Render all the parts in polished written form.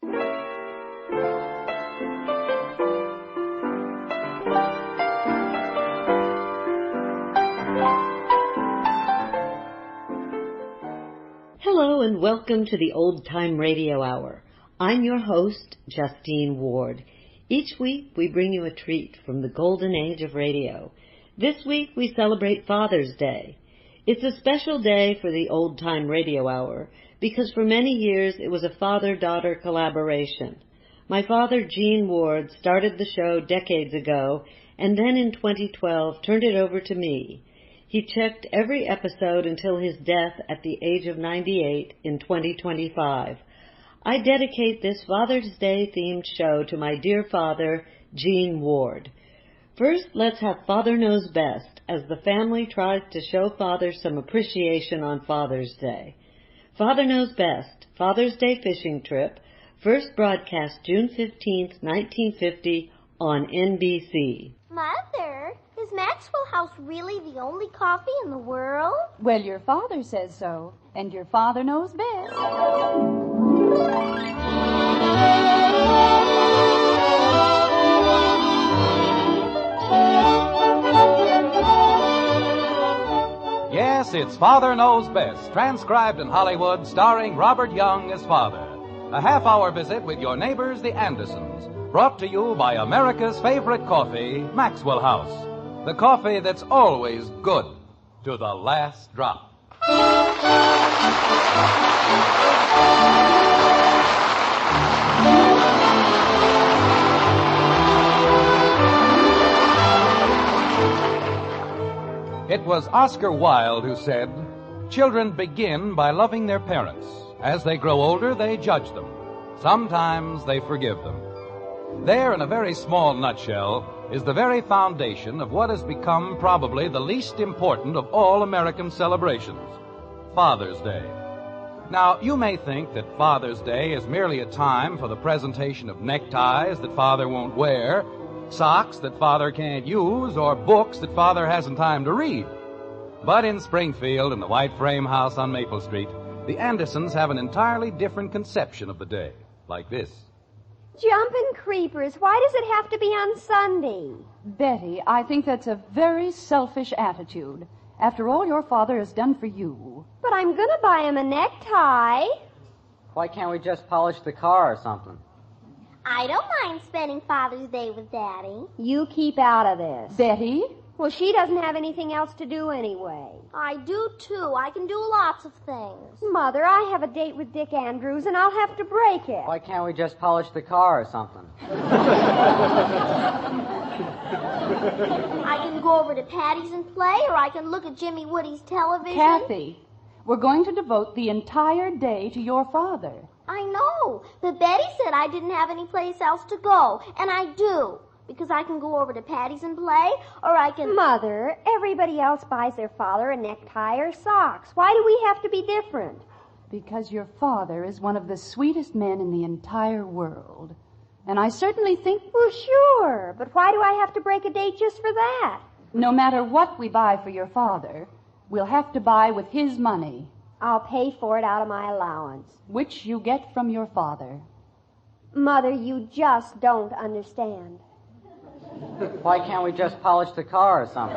Hello and welcome to the Old Time Radio Hour. I'm your host, Justine Ward. Each week we bring you a treat from the golden age of radio. This week we celebrate Father's Day. It's a special day for the Old Time Radio Hour because for many years it was a father-daughter collaboration. My father, Gene Ward, started the show decades ago and then in 2012 turned it over to me. He checked every episode until his death at the age of 98 in 2025. I dedicate this Father's Day themed show to my dear father, Gene Ward. First, let's have Father Knows Best as the family tries to show Father some appreciation on Father's Day. Father Knows Best, Father's Day Fishing Trip, first broadcast June 15th, 1950 on NBC. Mother, is Maxwell House really the only coffee in the world? Well, your father says so, and your father knows best. Yes, it's Father Knows Best, transcribed in Hollywood, starring Robert Young as Father. A half-hour visit with your neighbors, the Andersons, brought to you by America's favorite coffee, Maxwell House. The coffee that's always good to the last drop. It was Oscar Wilde who said, "Children begin by loving their parents. As they grow older, they judge them. Sometimes they forgive them." There, in a very small nutshell, is the very foundation of what has become probably the least important of all American celebrations, Father's Day. Now, you may think that Father's Day is merely a time for the presentation of neckties that Father won't wear, socks that Father can't use, or books that Father hasn't time to read. But in Springfield, in the white frame house on Maple Street, the Andersons have an entirely different conception of the day, like this. Jumping creepers, why does it have to be on Sunday? Betty, I think that's a very selfish attitude. After all your father has done for you. But I'm going to buy him a necktie. Why can't we just polish the car or something? I don't mind spending Father's Day with Daddy. You keep out of this. Betty? Well, she doesn't have anything else to do anyway. I do, too. I can do lots of things. Mother, I have a date with Dick Andrews, and I'll have to break it. Why can't we just polish the car or something? I can go over to Patty's and play, or I can look at Jimmy Woody's television. Kathy, we're going to devote the entire day to your father. I know, but Betty said I didn't have any place else to go, and I do. Because I can go over to Patty's and play, or I can... Mother, everybody else buys their father a necktie or socks. Why do we have to be different? Because your father is one of the sweetest men in the entire world. And I certainly think... Well, sure, but why do I have to break a date just for that? No matter what we buy for your father, we'll have to buy with his money. I'll pay for it out of my allowance. Which you get from your father. Mother, you just don't understand. Why can't we just polish the car or something?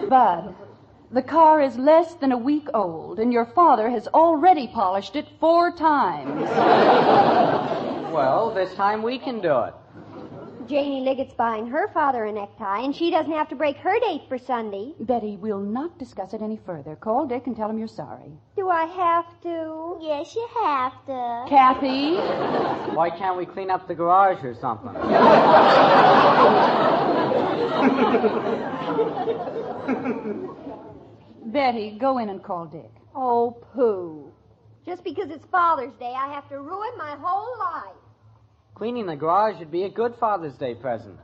Bud, the car is less than a week old, and your father has already polished it 4 times. Well, this time we can do it. Janie Liggett's buying her father a necktie, and she doesn't have to break her date for Sunday. Betty, we'll not discuss it any further. Call Dick and tell him you're sorry. Do I have to? Yes, you have to. Kathy? Why can't we clean up the garage or something? Betty, go in and call Dick. Oh, pooh. Just because it's Father's Day, I have to ruin my whole life. Cleaning the garage would be a good Father's Day present.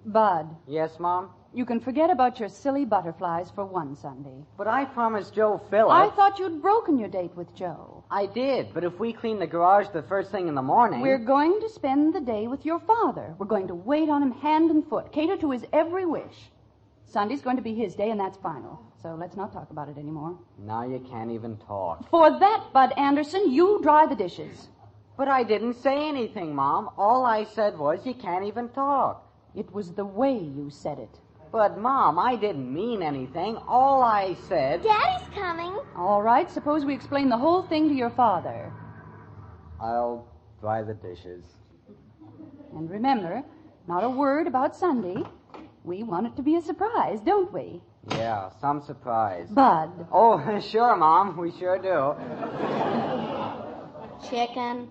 Bud. Yes, Mom? You can forget about your silly butterflies for one Sunday. But I promised Joe Phillips. I thought you'd broken your date with Joe. I did, but if we clean the garage the first thing in the morning... We're going to spend the day with your father. We're going to wait on him hand and foot, cater to his every wish. Sunday's going to be his day, and that's final. So let's not talk about it anymore. Now you can't even talk. For that, Bud Anderson, you dry the dishes. But I didn't say anything, Mom. All I said was you can't even talk. It was the way you said it. But, Mom, I didn't mean anything. All I said... Daddy's coming. All right, suppose we explain the whole thing to your father. I'll dry the dishes. And remember, not a word about Sunday. We want it to be a surprise, don't we? Yeah, some surprise. Bud. Oh, sure, Mom. We sure do. Chicken.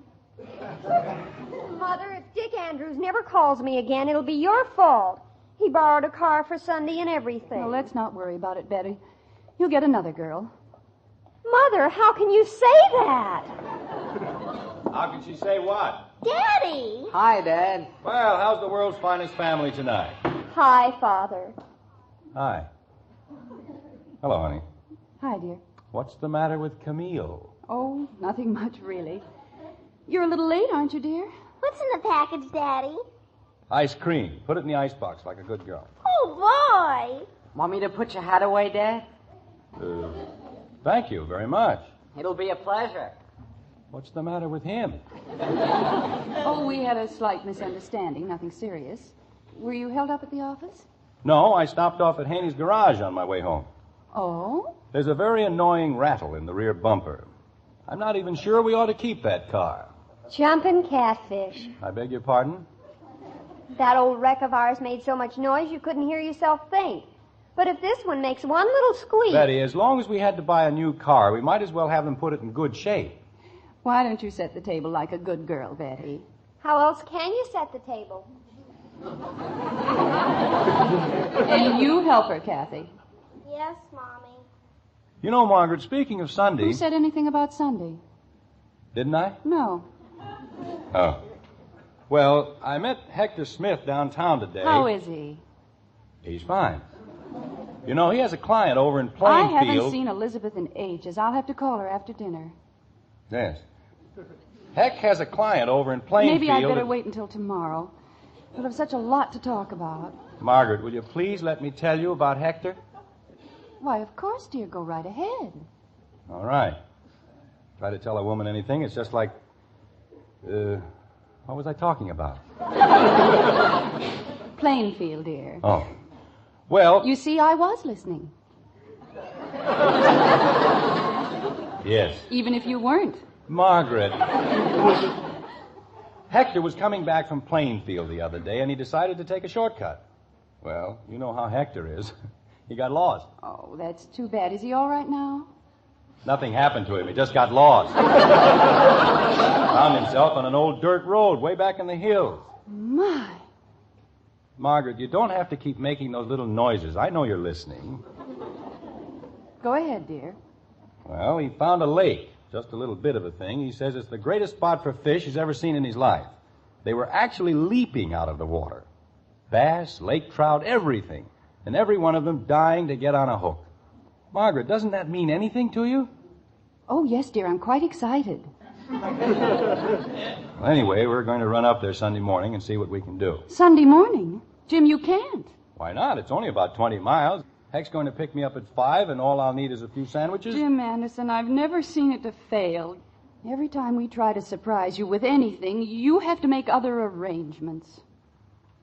Mother, if Dick Andrews never calls me again, it'll be your fault. He borrowed a car for Sunday and everything. Well, let's not worry about it, Betty. You'll get another girl. Mother, how can you say that? How can she say what? Daddy! Hi, Dad. Well, how's the world's finest family tonight? Hi, Father. Hi. Hello, honey. Hi, dear. What's the matter with Camille? Oh, nothing much, really. You're a little late, aren't you, dear? What's in the package, Daddy? Ice cream. Put it in the icebox like a good girl. Oh, boy! Want me to put your hat away, Dad? Thank you very much. It'll be a pleasure. What's the matter with him? Oh, we had a slight misunderstanding, nothing serious. Were you held up at the office? No, I stopped off at Haney's garage on my way home. Oh? There's a very annoying rattle in the rear bumper. I'm not even sure we ought to keep that car. Jumping catfish. I beg your pardon? That old wreck of ours made so much noise you couldn't hear yourself think. But if this one makes one little squeak... Betty, as long as we had to buy a new car, we might as well have them put it in good shape. Why don't you set the table like a good girl, Betty? How else can you set the table? And you help her, Kathy. Yes, Mommy. You know, Margaret, speaking of Sunday... Who said anything about Sunday? Didn't I? No. Oh. Well, I met Hector Smith downtown today. How is he? He's fine. You know, he has a client over in I Plainfield. haven't seen Elizabeth in ages. I'll have to call her after dinner. Yes. Heck has a client over in Plainfield. Maybe I'd better wait until tomorrow. We'll have such a lot to talk about. Margaret, will you please let me tell you about Hector? Why, of course, dear. Go right ahead. All right. Try to tell a woman anything, it's just like... what was I talking about? Plainfield, dear. Oh. Well... You see, I was listening. Yes. Even if you weren't. Margaret. Hector was coming back from Plainfield the other day, and he decided to take a shortcut. Well, you know how Hector is. He got lost. Oh, that's too bad. Is he all right now? Nothing happened to him. He just got lost. Found himself on an old dirt road way back in the hills. My. Margaret, you don't have to keep making those little noises. I know you're listening. Go ahead, dear. Well, he found a lake. Just a little bit of a thing. He says it's the greatest spot for fish he's ever seen in his life. They were actually leaping out of the water. Bass, lake trout, everything. And every one of them dying to get on a hook. Margaret, doesn't that mean anything to you? Oh, yes, dear. I'm quite excited. Well, anyway, we're going to run up there Sunday morning and see what we can do. Sunday morning? Jim, you can't. Why not? It's only about 20 miles. Heck's going to pick me up at 5, and all I'll need is a few sandwiches. Jim Anderson, I've never seen it to fail. Every time we try to surprise you with anything, you have to make other arrangements.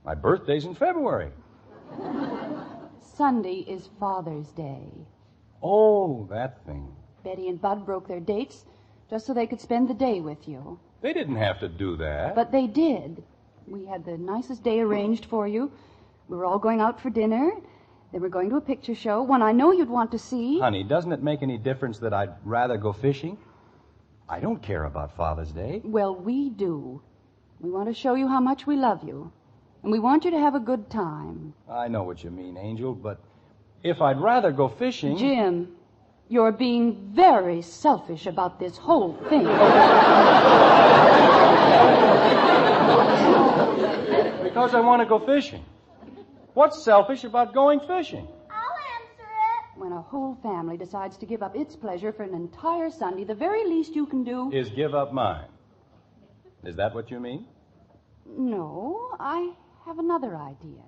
My birthday's in February. Sunday is Father's Day. Oh, that thing. Betty and Bud broke their dates just so they could spend the day with you. They didn't have to do that. But they did. We had the nicest day arranged for you. We were all going out for dinner. Then we're going to a picture show, one I know you'd want to see. Honey, doesn't it make any difference that I'd rather go fishing? I don't care about Father's Day. Well, we do. We want to show you how much we love you. And we want you to have a good time. I know what you mean, Angel, but if I'd rather go fishing... Jim, you're being very selfish about this whole thing. Because I want to go fishing. What's selfish about going fishing? I'll answer it. When a whole family decides to give up its pleasure for an entire Sunday, the very least you can do... Is give up mine. Is that what you mean? No, I have another idea.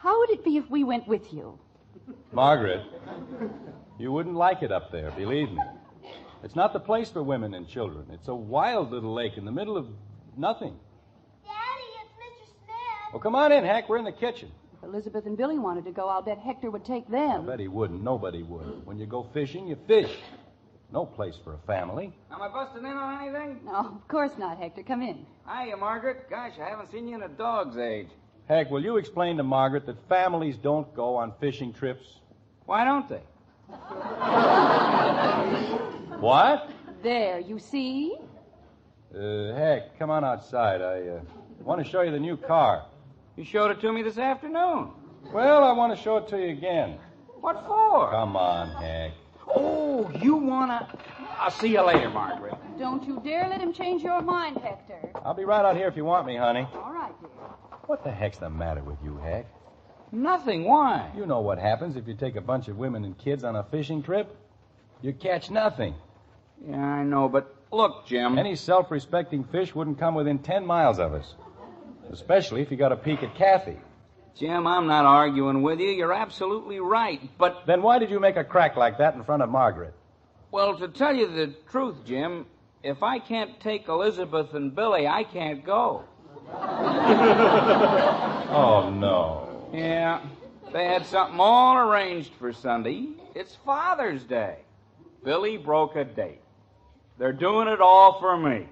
How would it be if we went with you? Margaret, you wouldn't like it up there, believe me. It's not the place for women and children. It's a wild little lake in the middle of nothing. Daddy, it's Mr. Smith. Well, come on in, Hank. We're in the kitchen. If Elizabeth and Billy wanted to go, I'll bet Hector would take them. I bet he wouldn't. Nobody would. When you go fishing, you fish. No place for a family. Am I busting in on anything? No, of course not, Hector. Come in. Hiya, Margaret. Gosh, I haven't seen you in a dog's age. Hank, will you explain to Margaret that families don't go on fishing trips? Why don't they? What? There, you see? Hank, come on outside. I want to show you the new car. You showed it to me this afternoon. Well, I want to show it to you again. What for? Come on, Hank. Oh, you wanna... I'll see you later, Margaret. Don't you dare let him change your mind, Hector. I'll be right out here if you want me, honey. All right, dear. What the heck's the matter with you, Hank? Nothing. Why? You know what happens if you take a bunch of women and kids on a fishing trip? You catch nothing. Yeah, I know, but look, Jim. Any self-respecting fish wouldn't come within 10 miles of us. Especially if you got a peek at Kathy. Jim, I'm not arguing with you. You're absolutely right, but... Then why did you make a crack like that in front of Margaret? Well, to tell you the truth, Jim, if I can't take Elizabeth and Billy, I can't go. Oh, no. Yeah, they had something all arranged for Sunday. It's Father's Day. Billy broke a date. They're doing it all for me.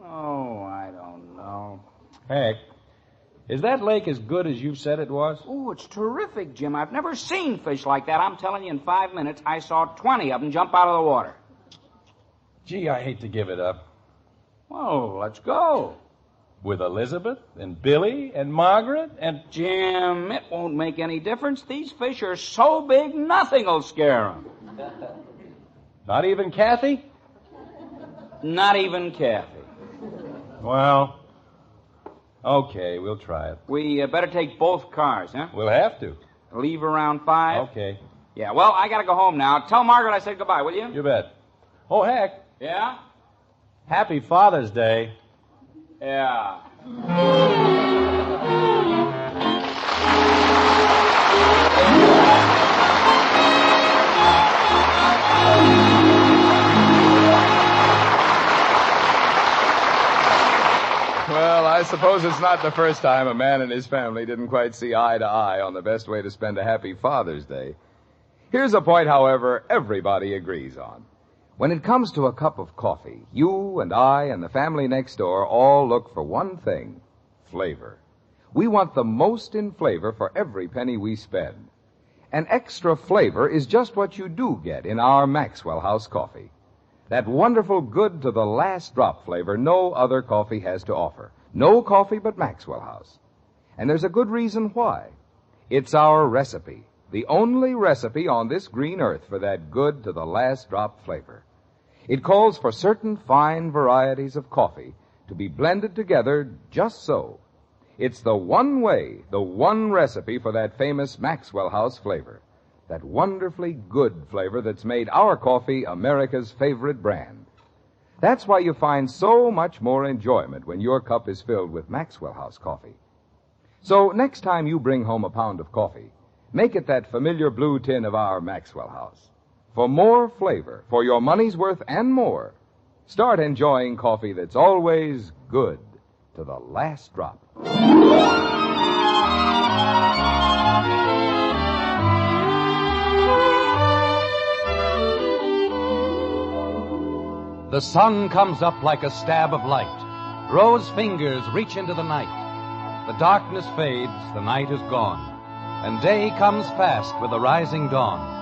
Oh, I don't know. Hank, is that lake as good as you said it was? Oh, it's terrific, Jim. I've never seen fish like that. I'm telling you, in 5 minutes, I saw 20 of them jump out of the water. Gee, I hate to give it up. Well, let's go. With Elizabeth and Billy and Margaret and... Jim, it won't make any difference. These fish are so big, nothing'll scare them. Not even Kathy? Not even Kathy. Well, okay, we'll try it. We better take both cars, huh? We'll have to. Leave around 5? Okay. Yeah, well, I gotta go home now. Tell Margaret I said goodbye, will you? You bet. Oh, Hank. Yeah? Happy Father's Day. Yeah. Well, I suppose it's not the first time a man and his family didn't quite see eye to eye on the best way to spend a happy Father's Day. Here's a point, however, everybody agrees on. When it comes to a cup of coffee, you and I and the family next door all look for one thing: flavor. We want the most in flavor for every penny we spend. And extra flavor is just what you do get in our Maxwell House coffee. That wonderful good to the last drop flavor no other coffee has to offer. No coffee but Maxwell House. And there's a good reason why. It's our recipe, the only recipe on this green earth for that good to the last drop flavor. It calls for certain fine varieties of coffee to be blended together just so. It's the one way, the one recipe for that famous Maxwell House flavor. That wonderfully good flavor that's made our coffee America's favorite brand. That's why you find so much more enjoyment when your cup is filled with Maxwell House coffee. So next time you bring home a pound of coffee, make it that familiar blue tin of our Maxwell House. For more flavor, for your money's worth and more, start enjoying coffee that's always good to the last drop. The sun comes up like a stab of light. Rose fingers reach into the night. The darkness fades, the night is gone, and day comes fast with the rising dawn.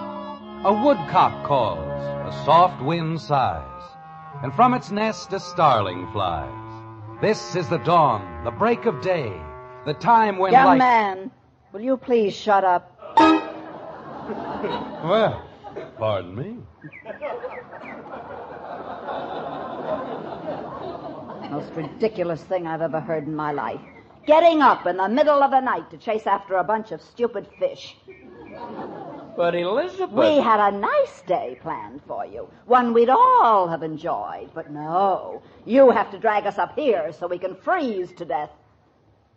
A woodcock calls, a soft wind sighs, and from its nest a starling flies. This is the dawn, the break of day, the time when Young man, will you please shut up? Well, pardon me. Most ridiculous thing I've ever heard in my life. Getting up in the middle of the night to chase after a bunch of stupid fish. But Elizabeth... We had a nice day planned for you. One we'd all have enjoyed. But no, you have to drag us up here so we can freeze to death.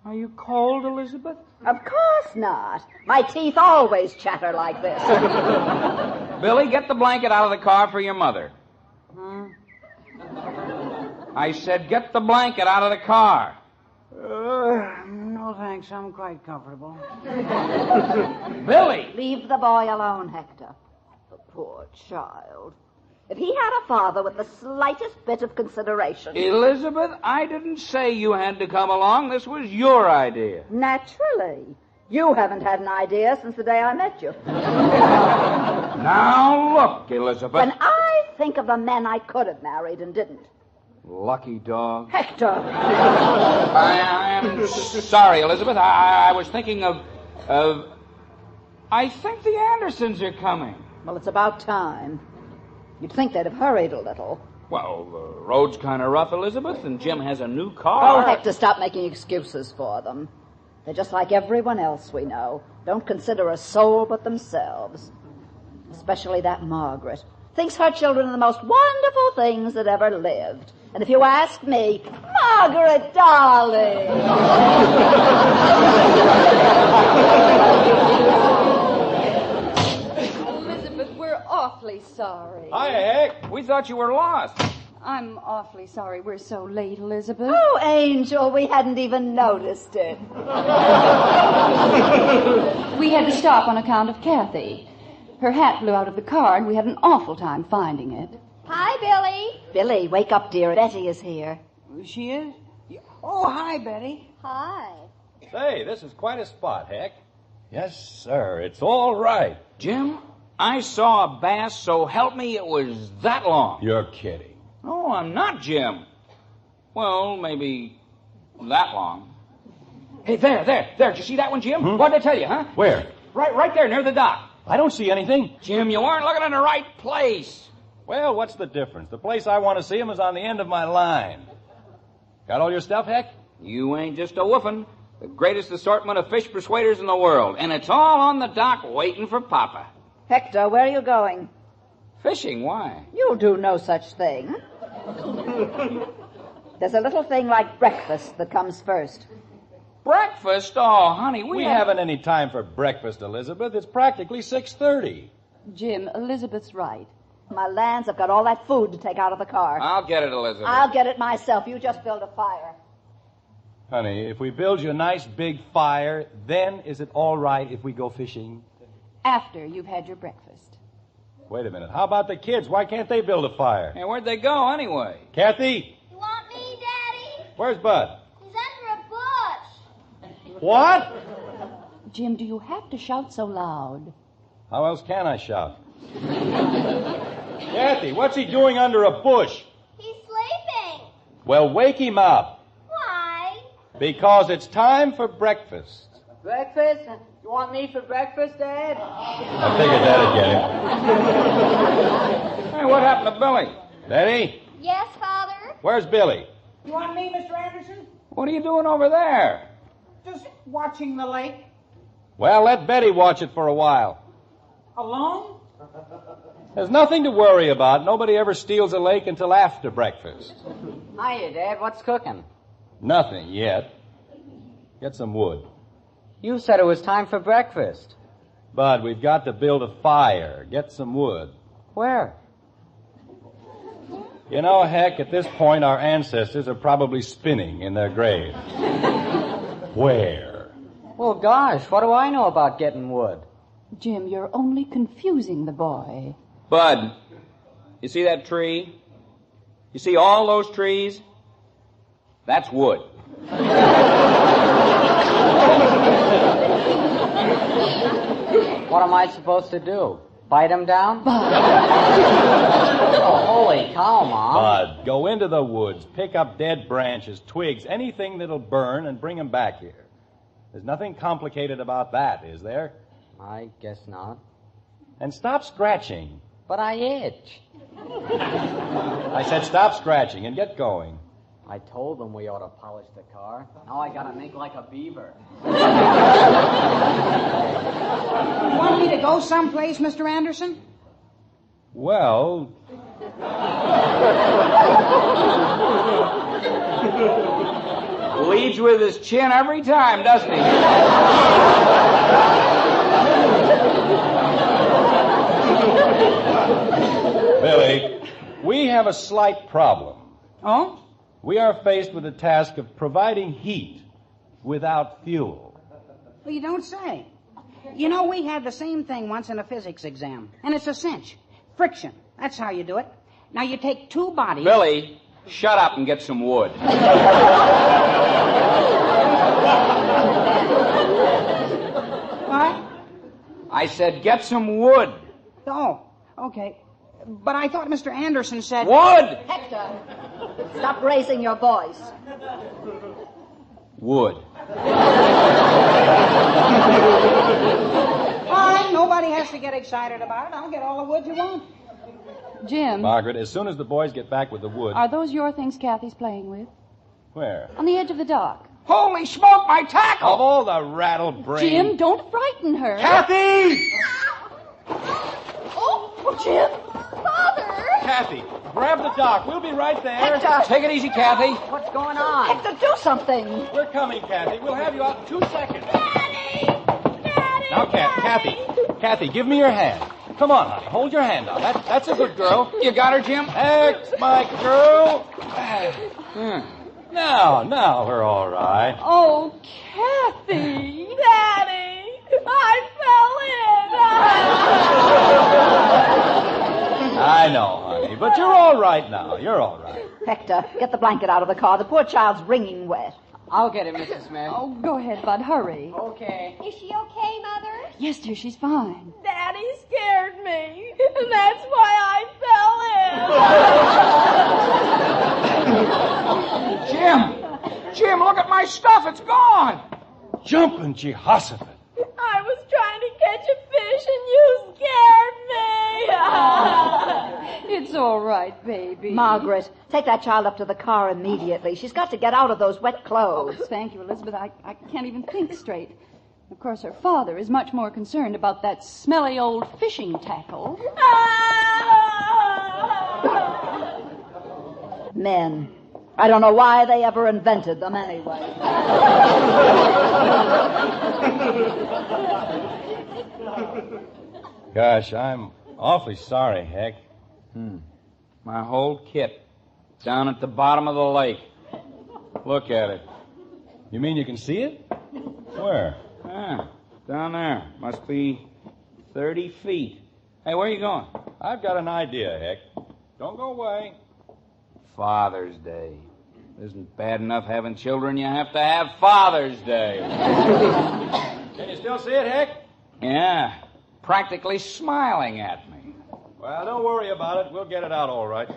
Are you cold, Elizabeth? Of course not. My teeth always chatter like this. Billy, get the blanket out of the car for your mother. Huh? I said get the blanket out of the car. No, thanks. I'm quite comfortable. Billy! Leave the boy alone, Hector. The poor child. If he had a father with the slightest bit of consideration... Elizabeth, I didn't say you had to come along. This was your idea. Naturally. You haven't had an idea since the day I met you. Now look, Elizabeth. When I think of the men I could have married and didn't. Lucky dog. Hector! I am sorry, Elizabeth. I was thinking of... I think the Andersons are coming. Well, it's about time. You'd think they'd have hurried a little. Well, the road's kind of rough, Elizabeth, and Jim has a new car. Oh, Hector, stop making excuses for them. They're just like everyone else we know. Don't consider a soul but themselves. Especially that Margaret. Thinks her children are the most wonderful things that ever lived. And if you ask me, Margaret, darling. Elizabeth, we're awfully sorry. Hi, Hank. We thought you were lost. I'm awfully sorry we're so late, Elizabeth. Oh, Angel, we hadn't even noticed it. We had to stop on account of Kathy. Her hat blew out of the car, and we had an awful time finding it. Hi, Billy. Billy, wake up, dear. Betty is here. She is? Oh, hi, Betty. Hi. Say, this is quite a spot, Hank. Yes, sir. It's all right. Jim, I saw a bass, so help me, it was that long. You're kidding. No, I'm not, Jim. Well, maybe that long. Hey, there. Did you see that one, Jim? What did I tell you, huh? Where? Right there, near the dock. I don't see anything. Jim, you weren't looking in the right place. Well, what's the difference? The place I want to see him is on the end of my line. Got all your stuff, Heck? You ain't just a woofin'. The greatest assortment of fish persuaders in the world. And it's all on the dock waiting for Papa. Hector, where are you going? Fishing, why? You'll do no such thing. There's a little thing like breakfast that comes first. Breakfast? Oh, honey, We haven't any time for breakfast, Elizabeth. It's practically 6:30. Jim, Elizabeth's right. My lands, I've got all that food to take out of the car. I'll get it, Elizabeth. I'll get it myself. You just build a fire. Honey, if we build you a nice big fire, then is it all right if we go fishing? After you've had your breakfast. Wait a minute. How about the kids? Why can't they build a fire? Hey, where'd they go, anyway? Kathy? You want me, Daddy? Where's Bud? He's under a bush. What? Jim, do you have to shout so loud? How else can I shout? Kathy, what's he doing under a bush? He's sleeping. Well, wake him up. Why? Because it's time for breakfast. Breakfast? You want me for breakfast, Dad? I figured that'd get him. Hey, what happened to Billy? Betty, Yes, Father? where's Billy? You want me, Mr. Anderson? What are you doing over there? Just watching the lake. Well, let Betty watch it for a while. Alone? There's nothing to worry about. Nobody ever steals a lake until after breakfast. Hiya, Dad. What's cooking? Nothing yet. Get some wood. You said it was time for breakfast. Bud, we've got to build a fire. Get some wood. Where? You know, Heck, at this point, our ancestors are probably spinning in their graves. Where? Well, gosh, what do I know about getting wood? Jim, you're only confusing the boy. Bud, you see that tree? You see all those trees? That's wood. What am I supposed to do? Bite him down? Bud. Oh, holy cow, Mom. Bud, go into the woods, pick up dead branches, twigs, anything that'll burn, and bring them back here. There's nothing complicated about that, is there? I guess not. And stop scratching. But I itch. I said stop scratching and get going. I told them we ought to polish the car. Now I gotta make like a beaver. You want me to go someplace, Mr. Anderson? Well... Leads with his chin every time, doesn't he? Billy, we have a slight problem. Oh? We are faced with the task of providing heat without fuel. Well, you don't say. You know, we had the same thing once in a physics exam, and it's a cinch. Friction. That's how you do it. Now, you take two bodies... Billy, shut up and get some wood. What? I said get some wood. Oh, okay. But I thought Mr. Anderson said... Wood! Hector, stop raising your voice. Wood. Fine, nobody has to get excited about it. I'll get all the wood you want. Jim, Margaret, as soon as the boys get back with the wood... are those your things Kathy's playing with? Where? On the edge of the dock. Holy smoke, my tackle! Of all the rattle-brained... Jim, don't frighten her. Kathy! Oh, Jim! Father! Kathy, grab the dock. We'll be right there. Hector! Take it easy, Kathy. What's going on? Hector, do something. We're coming, Kathy. We'll have you out in 2 seconds. Daddy! Daddy! Now, Kathy, give me your hand. Come on, honey. Hold your hand out. That's a good girl. You got her, Jim? That's my girl. Now, we're all right. Oh, Kathy. Daddy! I fell in! I know, honey, but you're all right now. You're all right. Hector, get the blanket out of the car. The poor child's wringing wet. I'll get it, Mrs. Smith. Oh, go ahead, Bud. Hurry. Okay. Is she okay, Mother? Yes, dear, she's fine. Daddy scared me, and that's why I Jim, look at my stuff. It's gone. Jumping Jehoshaphat. fell in! I was trying to catch a fish, and you scared me! It's all right, baby. Margaret, take that child up to the car immediately. She's got to get out of those wet clothes. Oh, thank you, Elizabeth. I can't even think straight. Of course, her father is much more concerned about that smelly old fishing tackle. Men. I don't know why they ever invented them anyway. Gosh, I'm awfully sorry, Heck. My whole kit down at the bottom of the lake. Look at it. You mean you can see it? Where? Down there. Must be 30 feet. Hey, where are you going? I've got an idea, Heck. Don't go away. Father's Day. Isn't bad enough having children, you have to have Father's Day. Can you still see it, Heck? Yeah, practically smiling at me. Well, don't worry about it. We'll get it out all right.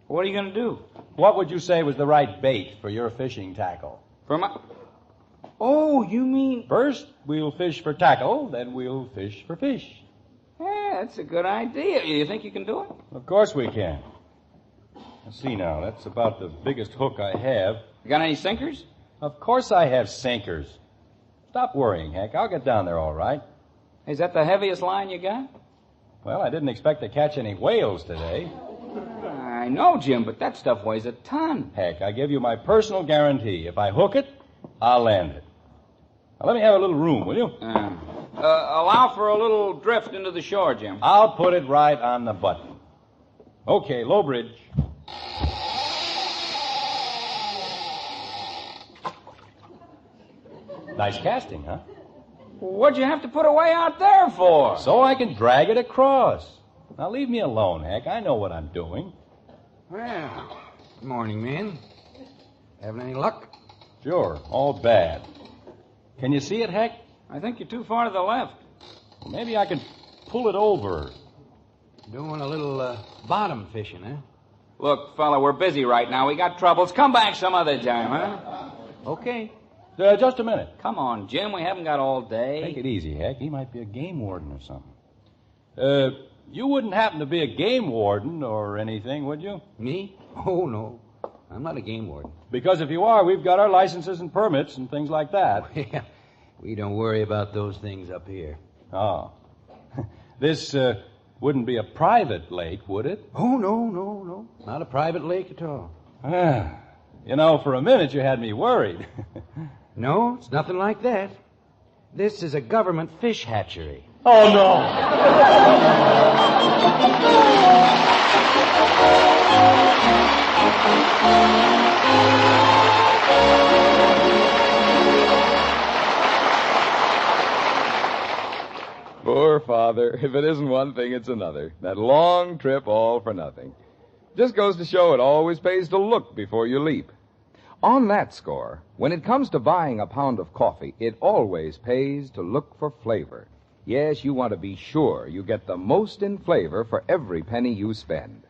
What are you going to do? What would you say was the right bait for your fishing tackle? For my... Oh, you mean... First, we'll fish for tackle, then we'll fish for fish. Yeah, that's a good idea. You think you can do it? Of course we can. Let's see now. That's about the biggest hook I have. You got any sinkers? Of course I have sinkers. Stop worrying, Heck. I'll get down there all right. Is that the heaviest line you got? Well, I didn't expect to catch any whales today. I know, Jim, but that stuff weighs a ton. Heck, I give you my personal guarantee. If I hook it, I'll land it. Now, let me have a little room, will you? Allow for a little drift into the shore, Jim. I'll put it right on the button. Okay, low bridge. Nice casting, huh? What'd you have to put away out there for? So I can drag it across. Now leave me alone, Heck. I know what I'm doing. Well, good morning, men. Having any luck? Sure, all bad. Can you see it, Heck? I think you're too far to the left. Well, maybe I can pull it over. Doing a little bottom fishing, eh? Look, fella, we're busy right now. We got troubles. Come back some other time, huh? Okay. Just a minute. Come on, Jim. We haven't got all day. Take it easy, Heck. He might be a game warden or something. You wouldn't happen to be a game warden or anything, would you? Me? Oh, no. I'm not a game warden. Because if you are, we've got our licenses and permits and things like that. Yeah, we don't worry about those things up here. Oh. This wouldn't be a private lake, would it? Oh, no. Not a private lake at all. You know, for a minute you had me worried. No, it's nothing like that. This is a government fish hatchery. Oh, no. Poor father. If it isn't one thing, it's another. That long trip all for nothing. Just goes to show it always pays to look before you leap. On that score, when it comes to buying a pound of coffee, it always pays to look for flavor. Yes, you want to be sure you get the most in flavor for every penny you spend.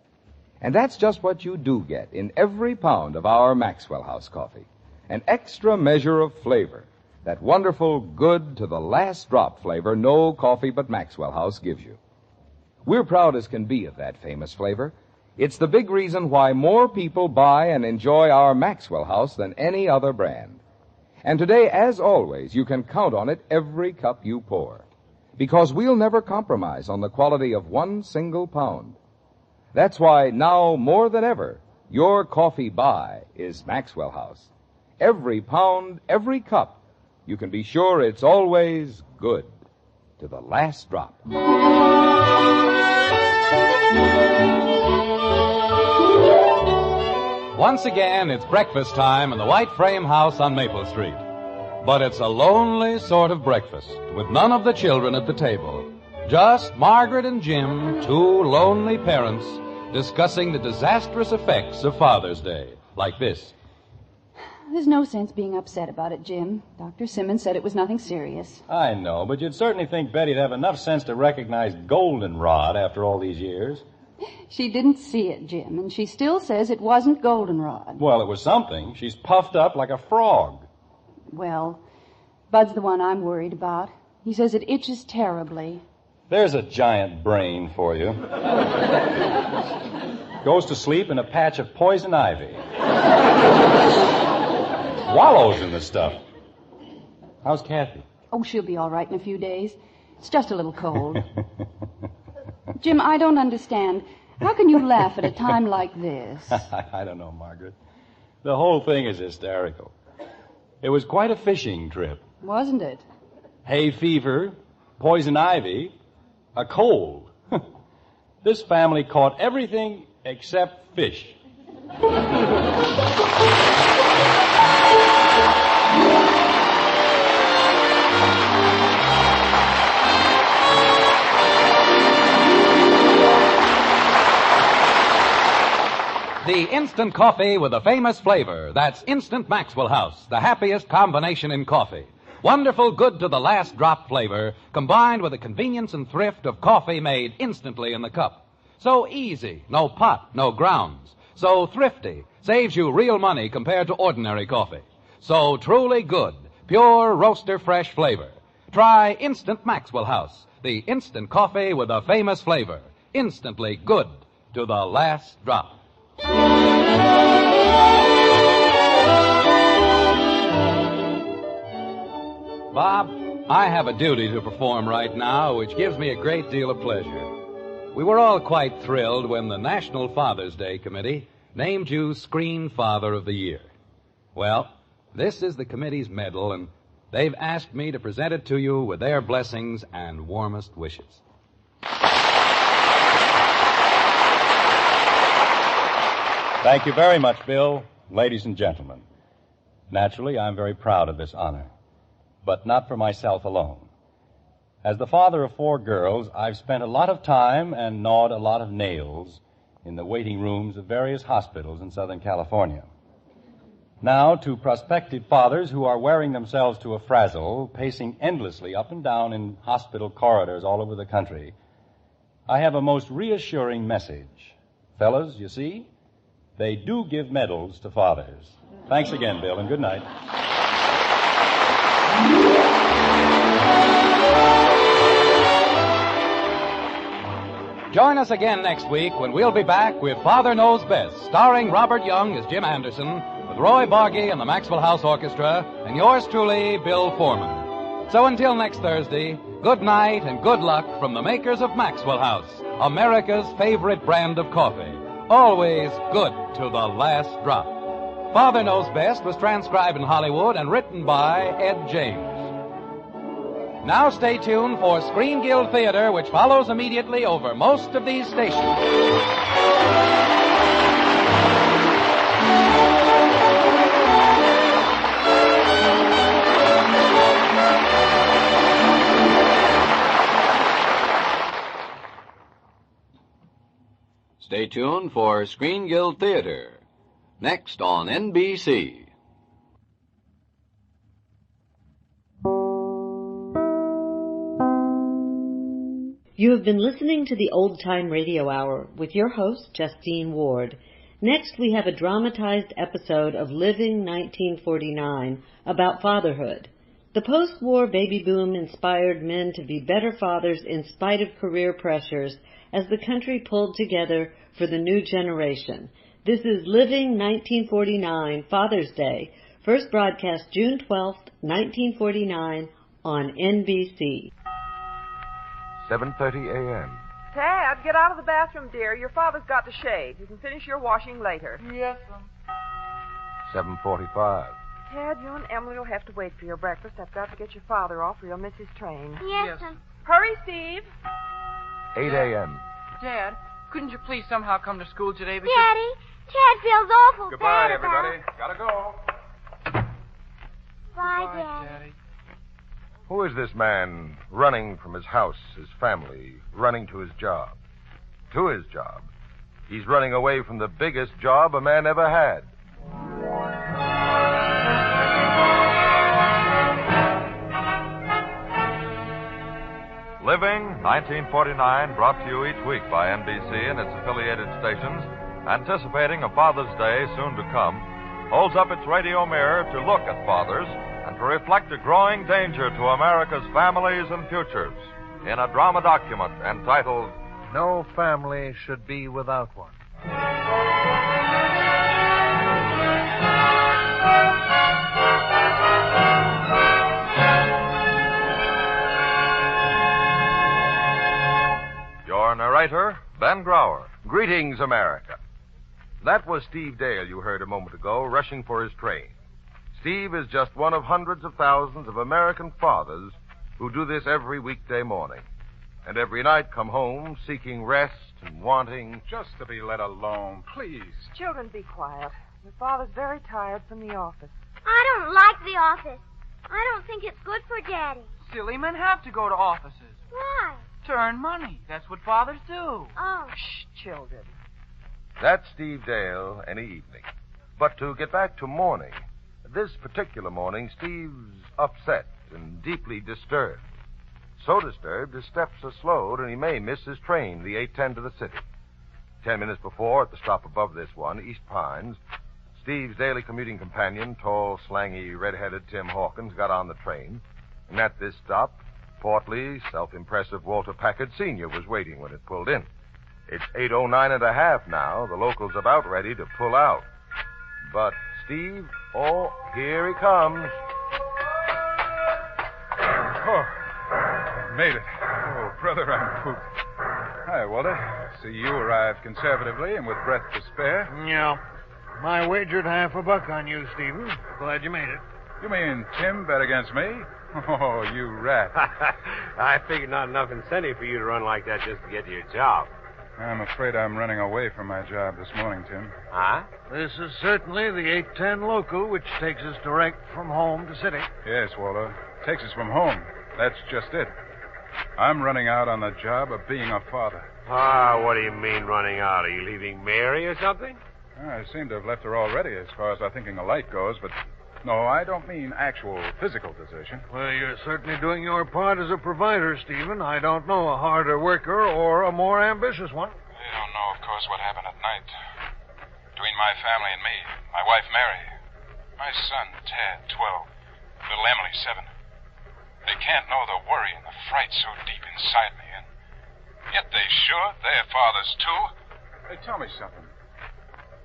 And that's just what you do get in every pound of our Maxwell House coffee. An extra measure of flavor. That wonderful, good to the last drop flavor no coffee but Maxwell House gives you. We're proud as can be of that famous flavor. It's the big reason why more people buy and enjoy our Maxwell House than any other brand. And today, as always, you can count on it every cup you pour. Because we'll never compromise on the quality of one single pound. That's why now, more than ever, your coffee buy is Maxwell House. Every pound, every cup, you can be sure it's always good to the last drop. Once again, it's breakfast time in the White Frame House on Maple Street. But it's a lonely sort of breakfast, with none of the children at the table. Just Margaret and Jim, two lonely parents, discussing the disastrous effects of Father's Day, like this. There's no sense being upset about it, Jim. Dr. Simmons said it was nothing serious. I know, but you'd certainly think Betty'd have enough sense to recognize goldenrod after all these years. She didn't see it, Jim, and she still says it wasn't goldenrod. Well, it was something. She's puffed up like a frog. Well, Bud's the one I'm worried about. He says it itches terribly. There's a giant brain for you. Goes to sleep in a patch of poison ivy. Wallows in the stuff. How's Kathy? Oh, she'll be all right in a few days. It's just a little cold. Jim, I don't understand. How can you laugh at a time like this? I don't know, Margaret. The whole thing is hysterical. It was quite a fishing trip. Wasn't it? Hay fever, poison ivy, a cold. This family caught everything except fish. The instant coffee with a famous flavor. That's Instant Maxwell House, the happiest combination in coffee. Wonderful, good to the last drop flavor, combined with the convenience and thrift of coffee made instantly in the cup. So easy, no pot, no grounds. So thrifty, saves you real money compared to ordinary coffee. So truly good, pure roaster fresh flavor. Try Instant Maxwell House, the instant coffee with a famous flavor. Instantly good to the last drop. Bob, I have a duty to perform right now, which gives me a great deal of pleasure. We were all quite thrilled when the National Father's Day Committee named you Screen Father of the Year. Well, this is the committee's medal, and they've asked me to present it to you with their blessings and warmest wishes. Thank you very much, Bill. Ladies and gentlemen. Naturally, I'm very proud of this honor, but not for myself alone. As the father of 4 girls, I've spent a lot of time and gnawed a lot of nails in the waiting rooms of various hospitals in Southern California. Now, to prospective fathers who are wearing themselves to a frazzle, pacing endlessly up and down in hospital corridors all over the country, I have a most reassuring message. Fellas, you see, they do give medals to fathers. Thanks again, Bill, and good night. Join us again next week when we'll be back with Father Knows Best, starring Robert Young as Jim Anderson, with Roy Bargy and the Maxwell House Orchestra, and yours truly, Bill Foreman. So until next Thursday, good night and good luck from the makers of Maxwell House, America's favorite brand of coffee. Always good to the last drop. Father Knows Best was transcribed in Hollywood and written by Ed James. Now stay tuned for Screen Guild Theater, which follows immediately over most of these stations. Stay tuned for Screen Guild Theater, next on NBC. You have been listening to the Old Time Radio Hour with your host, Justine Ward. Next, we have a dramatized episode of Living 1949 about fatherhood. The post-war baby boom inspired men to be better fathers in spite of career pressures as the country pulled together for the new generation. This is Living 1949, Father's Day, first broadcast June 12th, 1949 on NBC. 7:30 a.m. Tad, get out of the bathroom, dear. Your father's got to shave. You can finish your washing later. Yes, 7:45. Tad, you and Emily will have to wait for your breakfast. I've got to get your father off or you'll miss his train. Yes. Hurry, Steve. 8 a.m. Dad, couldn't you please somehow come to school today? Because... Daddy, Tad feels awful Goodbye, bad everybody. about... Gotta go. Bye, Daddy. Who is this man running from his house, his family, running to his job? To his job. He's running away from the biggest job a man ever had. Living 1949, brought to you each week by NBC and its affiliated stations, anticipating a Father's Day soon to come, holds up its radio mirror to look at fathers and to reflect a growing danger to America's families and futures in a drama document entitled No Family Should Be Without One. Your narrator, Ben Grauer. Greetings, America. That was Steve Dale you heard a moment ago, rushing for his train. Steve is just one of hundreds of thousands of American fathers who do this every weekday morning. And every night come home seeking rest and wanting... Just to be let alone, please. Children, be quiet. Your father's very tired from the office. I don't like the office. I don't think it's good for Daddy. silly men have to go to offices. Why? To earn money. That's what fathers do. Oh. Shh, children. That's Steve Dale any evening. But to get back to morning, this particular morning, Steve's upset and deeply disturbed. So disturbed, his steps are slowed and he may miss his train, the 8:10 to the city. 10 minutes before, at the stop above this one, East Pines, Steve's daily commuting companion, tall, slangy, red-headed Tim Hawkins, got on the train. And at this stop, portly, self-impressive Walter Packard Sr. was waiting when it pulled in. It's 8:09 and a half now. The local's about ready to pull out. But Steve, oh, here he comes. Oh, made it. Oh, brother, I'm pooped. Hi, Walter. See, you arrived conservatively and with breath to spare. Yeah. I wagered $50 on you, Stephen. Glad you made it. You mean Tim bet against me? Oh, you rat. I figured not enough incentive for you to run like that just to get to your job. I'm afraid I'm running away from my job this morning, Tim. Huh? This is certainly the 8:10 local, which takes us direct from home to city. Yes, Walter. Takes us from home. That's just it. I'm running out on the job of being a father. Ah, what do you mean running out? Are you leaving Mary or something? I seem to have left her already as far as our thinking alike goes, but no, I don't mean actual physical desertion. Well, you're certainly doing your part as a provider, Stephen. I don't know a harder worker or a more ambitious one. You don't know, of course, what happened at night. Between my family and me, my wife, Mary, my son, Tad, 12, little Emily, 7. They can't know the worry and the fright so deep inside me, and yet they should. They're fathers, too. Hey, tell me something.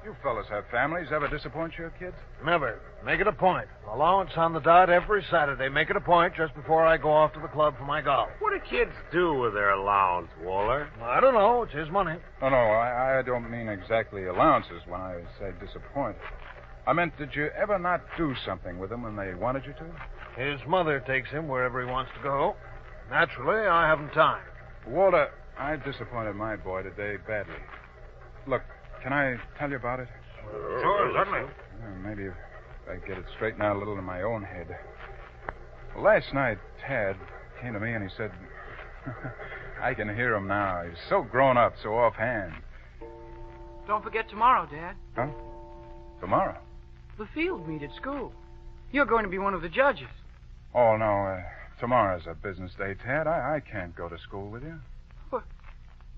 You fellas have families. Ever disappoint your kids? Never. Make it a point. Allowance on the dot every Saturday. Make it a point just before I go off to the club for my golf. What do kids do with their allowance, Waller? I don't know. It's his money. No, I don't mean exactly allowances when I say disappoint. I meant, did you ever not do something with him when they wanted you to? His mother takes him wherever he wants to go. Naturally, I haven't time. Walter, I disappointed my boy today badly. Look, can I tell you about it? Sure, certainly. Maybe if I get it straightened out a little in my own head. Well, last night, Tad came to me and he said, I can hear him now. He's so grown up, so offhand. Don't forget tomorrow, Dad. Huh? Tomorrow? The field meet at school. You're going to be one of the judges. Oh, no. Tomorrow's a business day, Tad. I can't go to school with you. But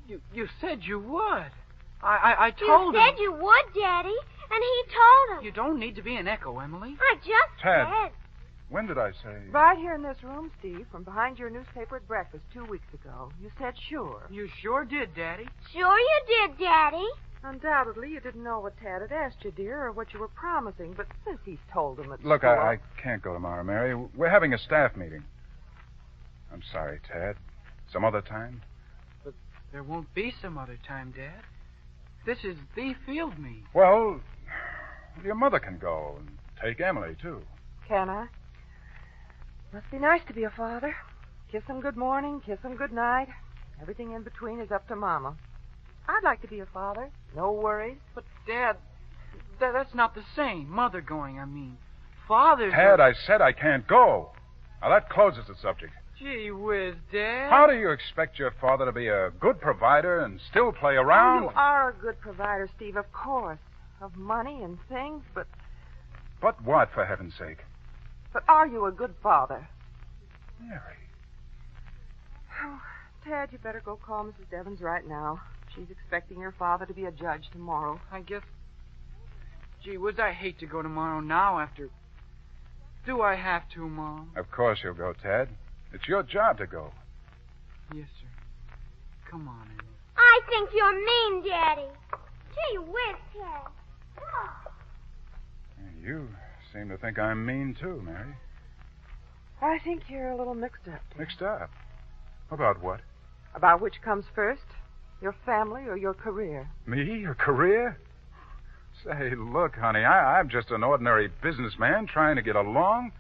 you said you would. I told him. You said you would, Daddy, and he told him. You don't need to be an echo, Emily. I just Tad, said. when did I say... Right here in this room, Steve, from behind your newspaper at breakfast 2 weeks ago. You said sure. You sure did, Daddy. Sure you did, Daddy. Undoubtedly, you didn't know what Tad had asked you, dear, or what you were promising, but since he's told him at Look, school... I can't go tomorrow, Mary. We're having a staff meeting. I'm sorry, Tad. Some other time? But there won't be some other time, Dad. This is the field meet. Well, your mother can go and take Emily, too. Can I? Must be nice to be a father. Kiss him good morning, kiss him good night. Everything in between is up to Mama. I'd like to be a father. No worries. But, Dad, that's not the same. Mother going, I mean. Father's... Tad, I said I can't go. Now, that closes the subject. Gee whiz, Dad. How do you expect your father to be a good provider and still play around? Oh, you are a good provider, Steve, of course. Of money and things, but... But what, for heaven's sake? But are you a good father? Mary. Oh, Tad, you better go call Mrs. Devons right now. She's expecting your father to be a judge tomorrow. I guess... Gee whiz, I hate to go tomorrow now after... Do I have to, Mom? Of course you'll go, Tad. It's your job to go. Yes, sir. Come on, Emily. I think you're mean, Daddy. Gee whiz, Tad. Oh. You seem to think I'm mean, too, Mary. I think you're a little mixed up. Mixed up? About what? About which comes first, your family or your career. Me? Your career? Say, look, honey, I'm just an ordinary businessman trying to get along.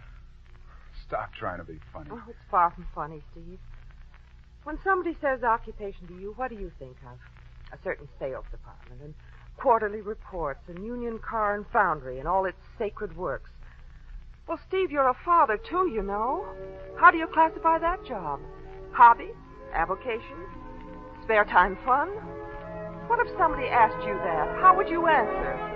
Stop trying to be funny. Oh, it's far from funny, Steve. When somebody says occupation to you, what do you think of? A certain sales department and quarterly reports and Union Car and Foundry and all its sacred works. Well, Steve, you're a father, too, you know. How do you classify that job? Hobby? Avocation? Spare time fun? What if somebody asked you that? How would you answer?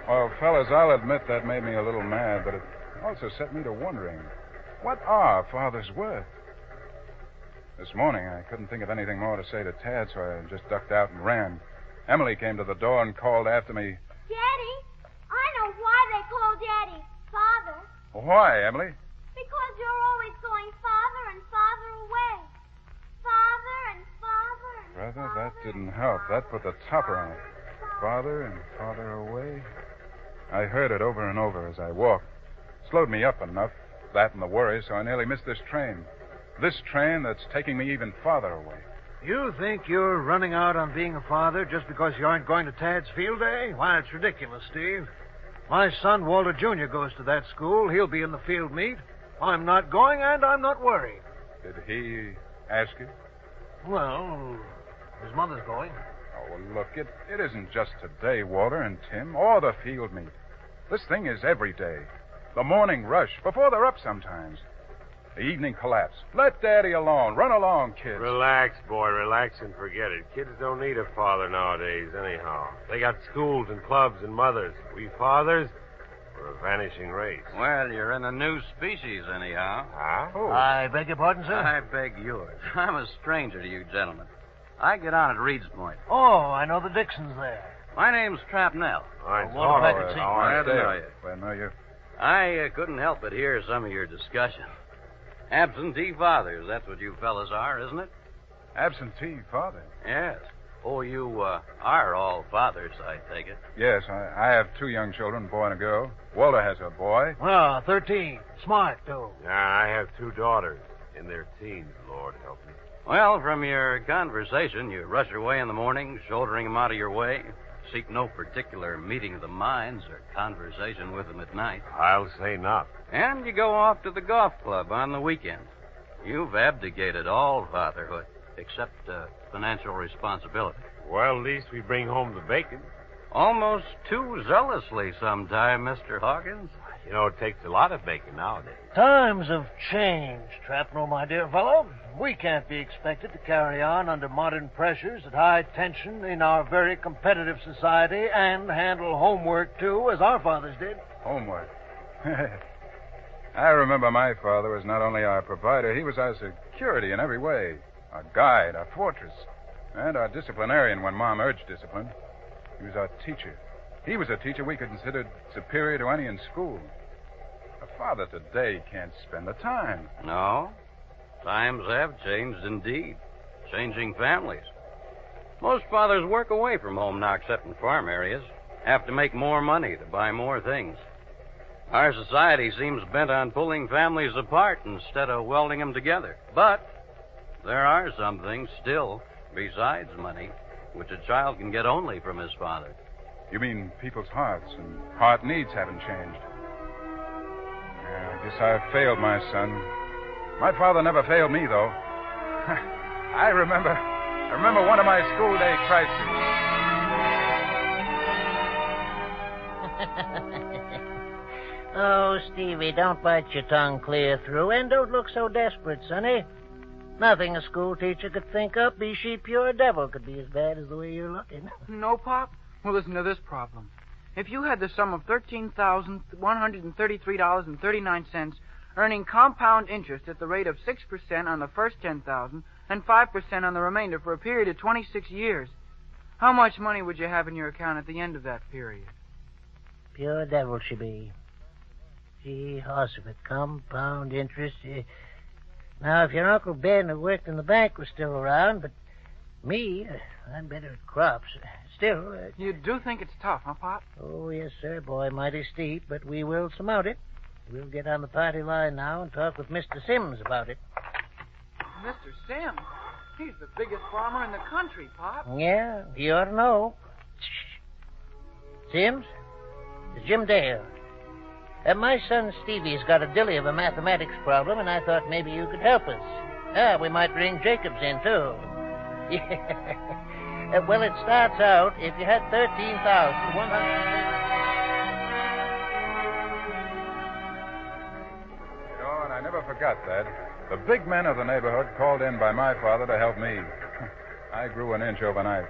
Well, fellas, I'll admit that made me a little mad, but it also set me to wondering, what are fathers worth? This morning, I couldn't think of anything more to say to Tad, so I just ducked out and ran. Emily came to the door and called after me. Daddy, I know why they call Daddy Father. Why, Emily? Because you're always going farther and farther away. Farther and farther and Brother, farther that didn't help. That put the topper on it. Farther and farther away. I heard it over and over as I walked. Slowed me up enough, that and the worry, so I nearly missed this train. This train that's taking me even farther away. You think you're running out on being a father just because you aren't going to Tad's field day? Why, it's ridiculous, Steve. My son, Walter Jr., goes to that school. He'll be in the field meet. I'm not going, and I'm not worried. Did he ask you? Well, his mother's going. Oh, well, look, it isn't just today, Walter and Tim, or the field meet. This thing is every day. The morning rush, before they're up sometimes. The evening collapse. Let Daddy alone. Run along, kids. Relax, boy. Relax and forget it. Kids don't need a father nowadays, anyhow. They got schools and clubs and mothers. We fathers, we're a vanishing race. Well, you're in a new species, anyhow. Huh? Oh. I beg your pardon, sir? I beg yours. I'm a stranger to you gentlemen. I get on at Reed's Point. Oh, I know the Dixons there. My name's Trapnell. Glad to know you. Well, know you. I couldn't help but hear some of your discussion. Absentee fathers, that's what you fellas are, isn't it? Absentee father? Yes. Oh, you are all fathers, I take it. Yes, I have 2 young children, a boy and a girl. Walter has a boy. Well, 13. Smart, too. I have 2 daughters in their teens, Lord help me. Well, from your conversation, you rush away in the morning, shouldering them out of your way. Seek no particular meeting of the minds or conversation with them at night. I'll say not. And you go off to the golf club on the weekend. You've abdicated all fatherhood, except financial responsibility. Well, at least we bring home the bacon. Almost too zealously sometime, Mr. Hawkins. You know, it takes a lot of bacon nowadays. Times have changed, Trapno, my dear fellow. We can't be expected to carry on under modern pressures at high tension in our very competitive society and handle homework, too, as our fathers did. Homework. I remember my father was not only our provider, he was our security in every way. Our guide, our fortress, and our disciplinarian when Mom urged discipline. He was our teacher. He was a teacher we considered superior to any in school. A father today can't spend the time. No. Times have changed indeed. Changing families. Most fathers work away from home now, except in farm areas. Have to make more money to buy more things. Our society seems bent on pulling families apart instead of welding them together. But there are some things still, besides money, which a child can get only from his father. You mean people's hearts and heart needs haven't changed? Yeah, I guess I've failed my son. My father never failed me, though. I remember one of my school day crises. Oh, Stevie, don't bite your tongue clear through, and don't look so desperate, sonny. Nothing a school teacher could think up, be she pure devil, could be as bad as the way you're looking. No, Pop? Well, listen to this problem. If you had the sum of $13,133.39, earning compound interest at the rate of 6% on the first $10,000 and 5% on the remainder for a period of 26 years, how much money would you have in your account at the end of that period? Pure devil she be. Gee, horse of it, compound interest. Now, if your Uncle Ben who worked in the bank was still around, but me, I'm better at crops. Still... You do think it's tough, huh, Pop? Oh, yes, sir, boy, mighty steep, but we will surmount it. We'll get on the party line now and talk with Mr. Sims about it. Mr. Sims? He's the biggest farmer in the country, Pop. Yeah, you ought to know. Sims, it's Jim Dale. My son Stevie's got a dilly of a mathematics problem, and I thought maybe you could help us. We might bring Jacobs in, too. Yeah. Well, it starts out, if you had 13,100... You know, and I never forgot that. The big men of the neighborhood called in by my father to help me. I grew an inch overnight.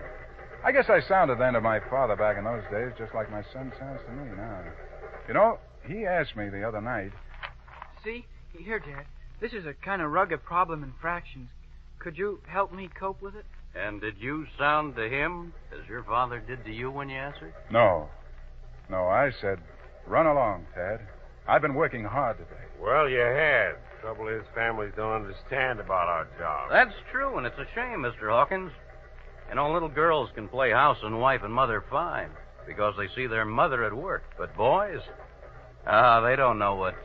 I guess I sounded then to my father back in those days, just like my son sounds to me now. You know, he asked me the other night... See? Here, Dad. This is a kind of rugged problem in fractions. Could you help me cope with it? And did you sound to him as your father did to you when you answered? No, I said, run along, Tad. I've been working hard today. Well, you had. Trouble is, families don't understand about our job. That's true, and it's a shame, Mr. Hawkins. You know, little girls can play house and wife and mother fine because they see their mother at work. But boys, they don't know what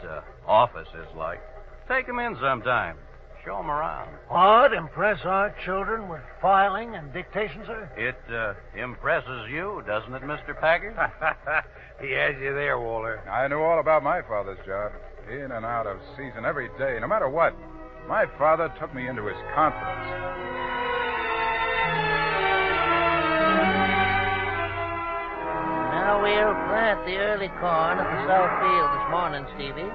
office is like. Take them in sometime. Show them around. What? Impress our children with filing and dictation, sir? It impresses you, doesn't it, Mr. Packard? He has you there, Walter. I knew all about my father's job. In and out of season every day, no matter what. My father took me into his confidence. Now we'll plant the early corn at the south field this morning, Stevie.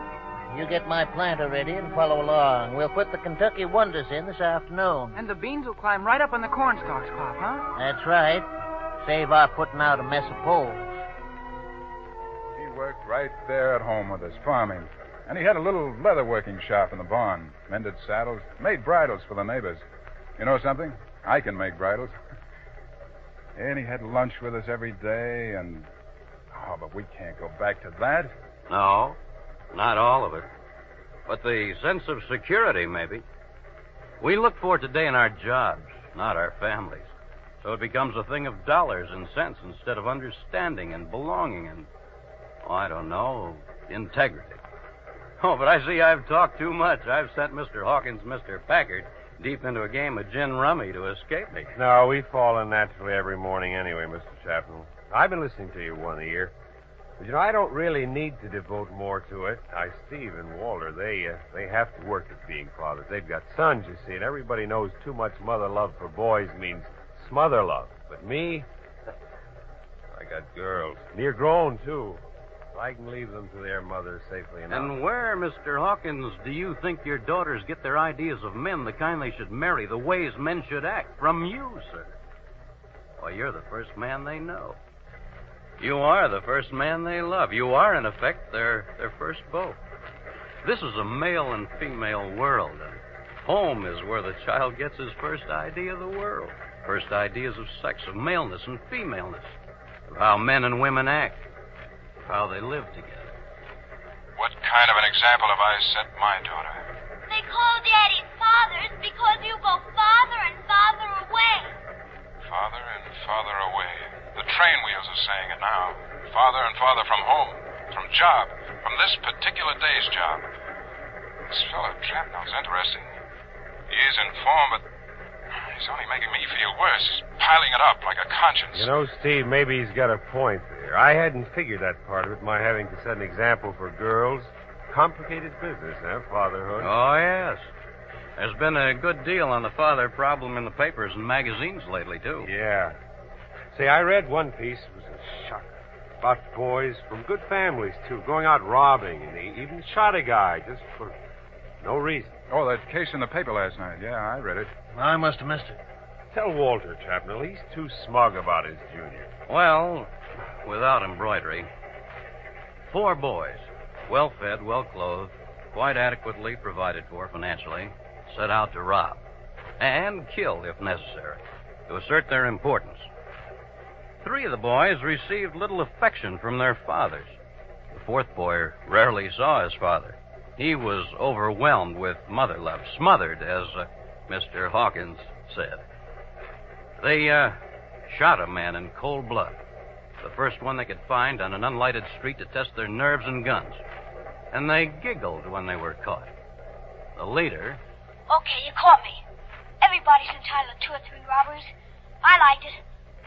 You get my planter ready and follow along. We'll put the Kentucky Wonders in this afternoon. And the beans will climb right up on the corn stalks, Pop, huh? That's right. Save our putting out a mess of poles. He worked right there at home with us, farming. And he had a little leather working shop in the barn. Mended saddles, made bridles for the neighbors. You know something? I can make bridles. And he had lunch with us every day, and... Oh, but we can't go back to that. No, not all of it. But the sense of security, maybe. We look for today in our jobs, not our families. So it becomes a thing of dollars and cents instead of understanding and belonging and, I don't know, integrity. Oh, but I see I've talked too much. I've sent Mr. Hawkins, Mr. Packard, deep into a game of gin rummy to escape me. No, we fall in naturally every morning anyway, Mr. Chapman. I've been listening to you one ear. But, I don't really need to devote more to it. Steve and Walter, they have to work at being fathers. They've got sons, you see, and everybody knows too much mother love for boys means smother love. But me, I got girls. Near grown, too. I can leave them to their mother safely enough. And where, Mr. Hawkins, do you think your daughters get their ideas of men, the kind they should marry, the ways men should act? From you, sir. Why, you're the first man they know. You are the first man they love. You are, in effect, their first beau. This is a male and female world, and home is where the child gets his first idea of the world. First ideas of sex, of maleness and femaleness, of how men and women act, of how they live together. What kind of an example have I set my daughter? They call Daddy fathers because you go farther and farther away. Farther and farther away. The train wheels are saying it now. Farther and farther from home, from job, from this particular day's job. This fellow Trapnell's interesting. He is informed, but he's only making me feel worse. He's piling it up like a conscience. Steve, maybe he's got a point there. I hadn't figured that part of it, my having to set an example for girls. Complicated business, fatherhood? Oh, yes. There's been a good deal on the father problem in the papers and magazines lately, too. Yeah. Say, I read one piece. It was a shocker. About boys from good families, too, going out robbing, and they even shot a guy just for no reason. Oh, that case in the paper last night. Yeah, I read it. I must have missed it. Tell Walter, Chapnell, he's too smug about his junior. Well, without embroidery. 4 boys, well-fed, well-clothed, quite adequately provided for financially, set out to rob. And kill, if necessary, to assert their importance. 3 of the boys received little affection from their fathers. The 4th boy rarely saw his father. He was overwhelmed with mother love, smothered, as Mr. Hawkins said. They shot a man in cold blood, the first one they could find on an unlighted street to test their nerves and guns. And they giggled when they were caught. The leader... Okay, you caught me. Everybody's entitled to 2 or 3 robberies. I liked it.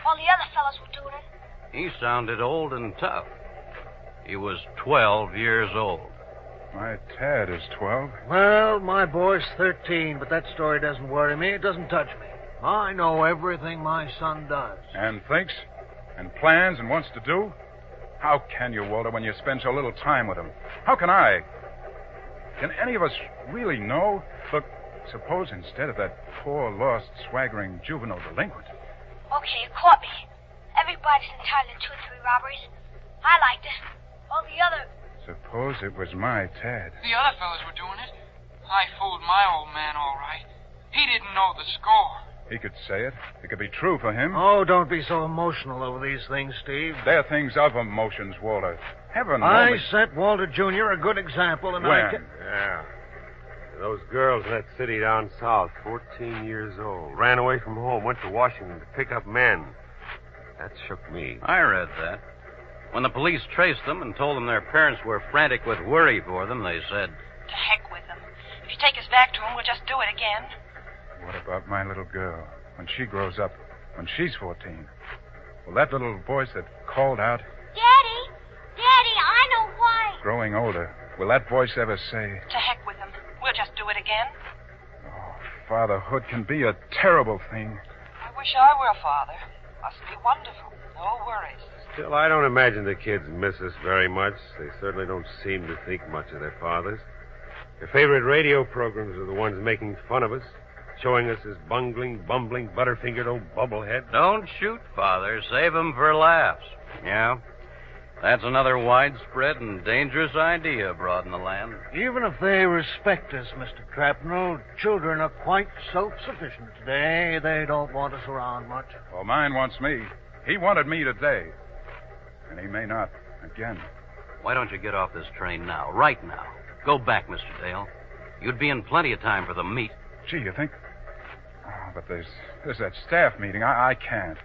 All the other fellas were doing it. He sounded old and tough. He was 12 years old. My Tad is 12. Well, my boy's 13, but that story doesn't worry me. It doesn't touch me. I know everything my son does. And thinks, and plans, and wants to do? How can you, Walter, when you spend so little time with him? How can I? Can any of us really know? Look, suppose instead of that poor, lost, swaggering juvenile delinquent. Okay, you caught me. Everybody's entitled to 2 or 3 robberies. I liked it. All the other... Suppose it was my Tad. The other fellas were doing it. I fooled my old man all right. He didn't know the score. He could say it. It could be true for him. Oh, don't be so emotional over these things, Steve. They're things of emotions, Walter. Heaven I only... set Walter Jr. a good example, and when? I can... Yeah. Those girls in that city down south, 14 years old, ran away from home, went to Washington to pick up men. That shook me. I read that. When the police traced them and told them their parents were frantic with worry for them, they said, "To heck with them. If you take us back to them, we'll just do it again." What about my little girl? When she grows up, when she's 14, will that little voice that called out, Daddy, I know why. growing older, will that voice ever say, "To heck with them. We'll just do it again"? fatherhood can be a terrible thing? I wish I were a father. Must be wonderful. No worries. Still, I don't imagine the kids miss us very much. They certainly don't seem to think much of their fathers. Their favorite radio programs are the ones making fun of us, showing us as bungling, bumbling, butterfingered old bubbleheads. Don't shoot, Father. Save them for laughs. Yeah. That's another widespread and dangerous idea abroad in the land. Even if they respect us, Mr. Trapnell, children are quite self-sufficient today. They don't want us around much. Well, mine wants me. He wanted me today. And he may not again. Why don't you get off this train now, right now? Go back, Mr. Dale. You'd be in plenty of time for the meet. Gee, you think... Oh, but there's that staff meeting. I can't.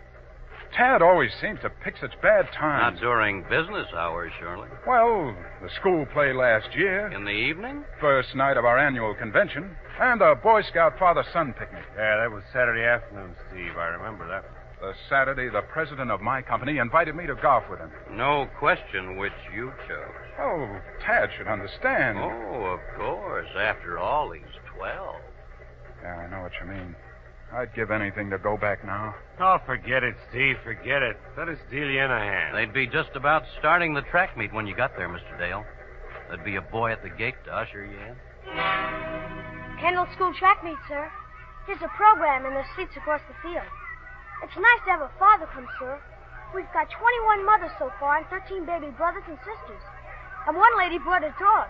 Tad always seems to pick such bad times. Not during business hours, surely. Well, the school play last year. In the evening? First night of our annual convention. And the Boy Scout father-son picnic. Yeah, that was Saturday afternoon, Steve. I remember that. The Saturday, the president of my company invited me to golf with him. No question which you chose. Oh, Tad should understand. Oh, of course. After all, he's 12. Yeah, I know what you mean. I'd give anything to go back now. Oh, forget it, Steve. Forget it. Let us deal you in a hand. They'd be just about starting the track meet when you got there, Mr. Dale. There'd be a boy at the gate to usher you in. Kendall School track meet, sir. Here's a program and there's seats across the field. It's nice to have a father come, sir. We've got 21 mothers so far and 13 baby brothers and sisters. And one lady brought a dog.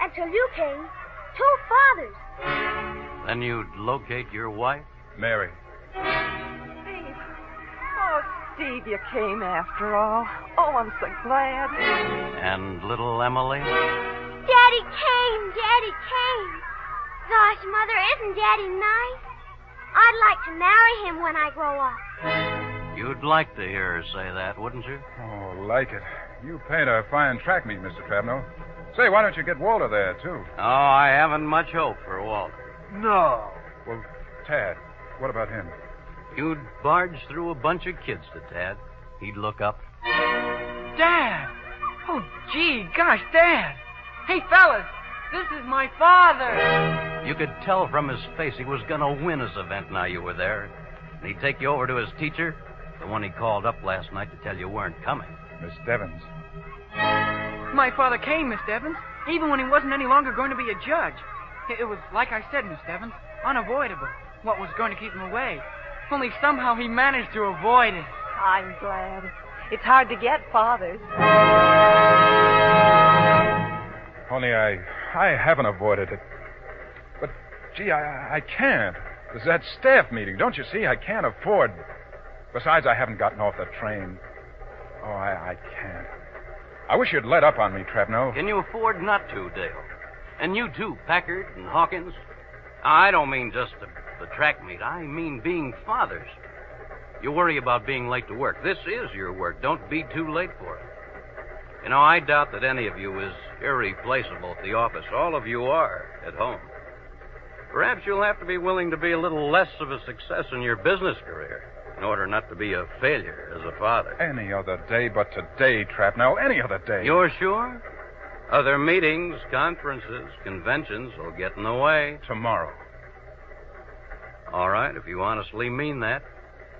And till you came, 2 fathers. Then you'd locate your wife? Mary. Steve. Oh, Steve, you came after all. Oh, I'm so glad. And little Emily? Daddy came. Daddy came. Gosh, Mother, isn't Daddy nice? I'd like to marry him when I grow up. You'd like to hear her say that, wouldn't you? Oh, like it. You paint a fine track meet, Mr. Trabno. Say, why don't you get Walter there, too? Oh, I haven't much hope for Walter. No. Well, Tad, what about him? You'd barge through a bunch of kids to Tad. He'd look up. Dad! Oh, gee, gosh, Dad! Hey, fellas, this is my father! You could tell from his face he was going to win his event now you were there. And he'd take you over to his teacher, the one he called up last night to tell you weren't coming. Miss Devens. My father came, Miss Devens, even when he wasn't any longer going to be a judge. It was, like I said, Miss Devens, unavoidable. What was going to keep him away? Only somehow he managed to avoid it. I'm glad. It's hard to get fathers. Only I haven't avoided it. But, gee, I can't. There's that staff meeting. Don't you see? I can't afford. Besides, I haven't gotten off the train. Oh, I can't. I wish you'd let up on me, Trabno. Can you afford not to, Dale? And you too, Packard and Hawkins. I don't mean just the track meet. I mean being fathers. You worry about being late to work. This is your work. Don't be too late for it. You know, I doubt that any of you is irreplaceable at the office. All of you are at home. Perhaps you'll have to be willing to be a little less of a success in your business career in order not to be a failure as a father. Any other day but today, Trapnell. Any other day. You're sure? Other meetings, conferences, conventions will get in the way. Tomorrow. All right, if you honestly mean that,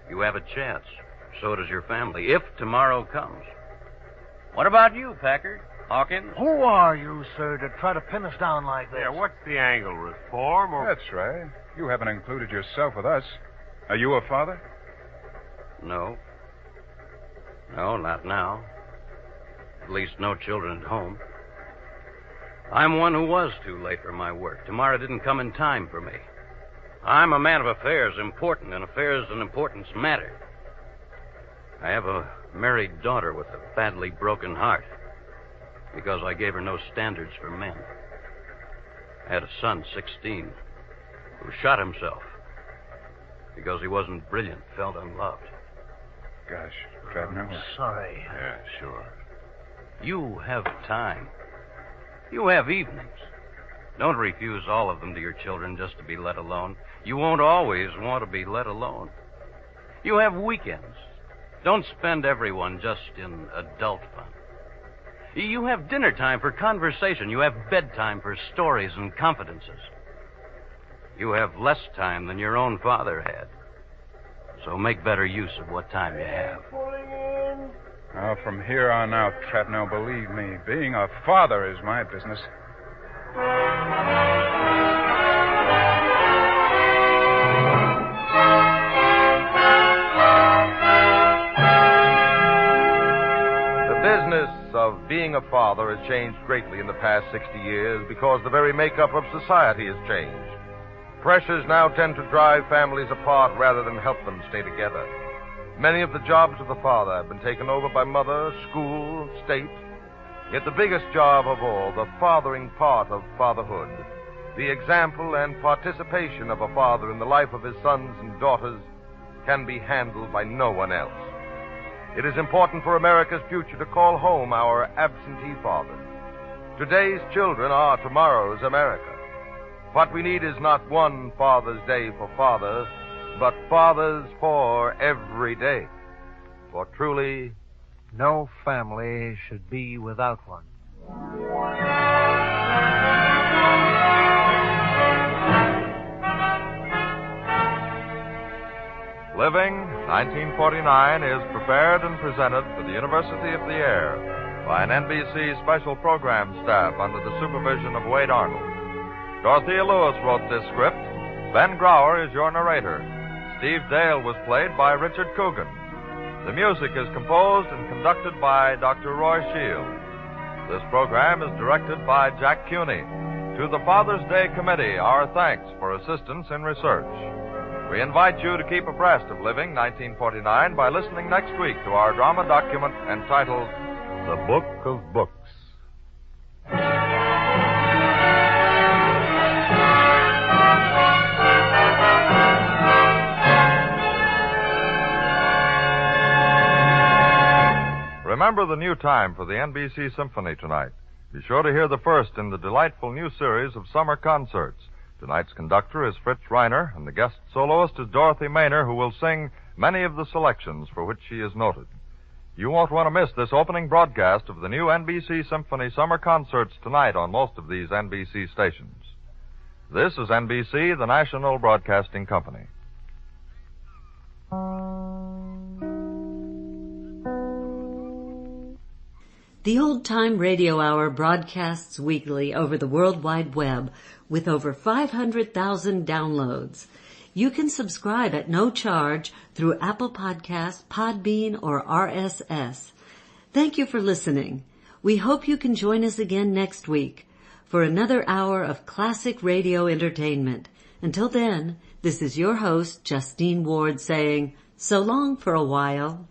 you have a chance. So does your family, if tomorrow comes. What about you, Packard? Hawkins? Who are you, sir, to try to pin us down like this? Yeah, what's the angle? Reform or... That's right. You haven't included yourself with us. Are you a father? No. No, not now. At least no children at home. I'm one who was too late for my work. Tomorrow didn't come in time for me. I'm a man of affairs, important, and affairs and importance matter. I have a married daughter with a badly broken heart because I gave her no standards for men. I had a son, 16, who shot himself because he wasn't brilliant, felt unloved. Gosh, Trabner. Sorry. Yeah, sure. You have time. You have evenings. Don't refuse all of them to your children just to be let alone. You won't always want to be let alone. You have weekends. Don't spend every one just in adult fun. You have dinner time for conversation. You have bedtime for stories and confidences. You have less time than your own father had. So make better use of what time you have. Now, from here on out, Trapnell, believe me, being a father is my business. The business of being a father has changed greatly in the past 60 years because the very makeup of society has changed. Pressures now tend to drive families apart rather than help them stay together. Many of the jobs of the father have been taken over by mother, school, state. Yet the biggest job of all, the fathering part of fatherhood, the example and participation of a father in the life of his sons and daughters can be handled by no one else. It is important for America's future to call home our absentee fathers. Today's children are tomorrow's America. What we need is not one Father's Day for fathers, but fathers for every day. For truly, no family should be without one. Living 1949 is prepared and presented for the University of the Air by an NBC special program staff under the supervision of Wade Arnold. Dorothea Lewis wrote this script. Ben Grauer is your narrator. Steve Dale was played by Richard Coogan. The music is composed and conducted by Dr. Roy Shields. This program is directed by Jack Cuney. To the Father's Day Committee, our thanks for assistance in research. We invite you to keep abreast of Living 1949 by listening next week to our drama document entitled The Book of Books. Remember the new time for the NBC Symphony tonight. Be sure to hear the first in the delightful new series of summer concerts. Tonight's conductor is Fritz Reiner, and the guest soloist is Dorothy Maynor, who will sing many of the selections for which she is noted. You won't want to miss this opening broadcast of the new NBC Symphony summer concerts tonight on most of these NBC stations. This is NBC, the National Broadcasting Company. The Old Time Radio Hour broadcasts weekly over the World Wide Web with over 500,000 downloads. You can subscribe at no charge through Apple Podcasts, Podbean, or RSS. Thank you for listening. We hope you can join us again next week for another hour of classic radio entertainment. Until then, this is your host, Justine Ward, saying so long for a while.